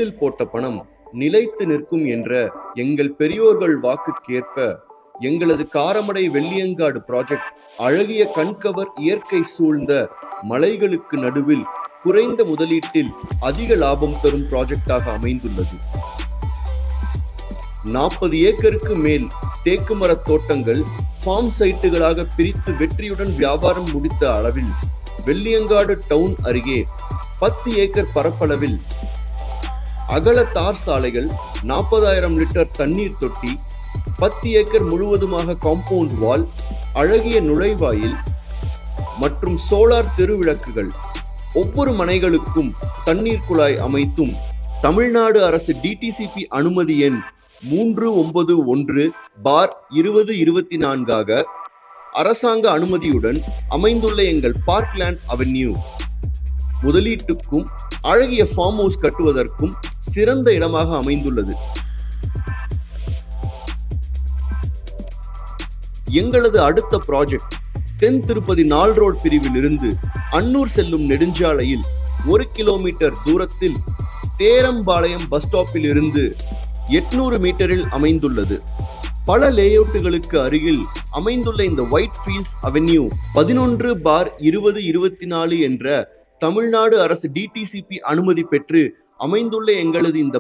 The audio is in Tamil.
கையில் போட்ட பணம் நிலைத்து நிற்கும் என்ற எங்கள் பெரியோர்கள் வாக்குக்கேற்ப எங்களது காரமடை வெள்ளியங்காடு ப்ராஜெக்ட் அழகிய கண்கவர் இயற்கை சூழ்ந்த மலைகளுக்கு நடுவில் குறைந்த முதலீட்டில் அதிக லாபம் தரும் ப்ராஜெக்டாக அமைந்துள்ளது. 40 ஏக்கருக்கு மேல் தேக்கு மரத் தோட்டங்கள் ஃபார்ம் சைட்டுகளாக பிரித்து வெற்றியுடன் வியாபாரம் முடித்த அளவில் வெள்ளியங்காடு டவுன் அருகே 10 ஏக்கர் பரப்பளவில் அகல தார் சாலைகள், 40,000 லிட்டர் தண்ணீர் தொட்டி, 10 ஏக்கர் முழுவதுமாக காம்பவுண்ட் வால், அழகிய நுழைவாயில் மற்றும் சோலார் தெருவிளக்குகள், ஒவ்வொரு மனைகளுக்கும் தண்ணீர் குழாய் அமைத்தும் தமிழ்நாடு அரசு டிடிசிபி அனுமதி எண் 391/2024 அரசாங்க அனுமதியுடன் அமைந்துள்ள எங்கள் பார்க்லேண்ட் அவென்யூ முதலீட்டுக்கும் அழகிய ஃபார்ம் ஹவுஸ் கட்டுவதற்கும் சிறந்த இடமாக அமைந்துள்ளது. எங்களது அடுத்த ப்ராஜெக்ட் தென் திருப்பதி நால் ரோட் பிரிவில் இருந்து அன்னூர் செல்லும் நெடுஞ்சாலையில் 1 கிலோமீட்டர் தூரத்தில் தேரம்பாளையம் பஸ் ஸ்டாப்பில் இருந்து 800 மீட்டரில் அமைந்துள்ளது. பல லேஅவுட்டுகளுக்கு அருகில் அமைந்துள்ள இந்த ஒயிட் ஃபீல்ட்ஸ் அவென்யூ 11/2024 என்ற தமிழ்நாடு அரசு டிடிசிபி அனுமதி பெற்று அமைந்துள்ள எங்களது இந்த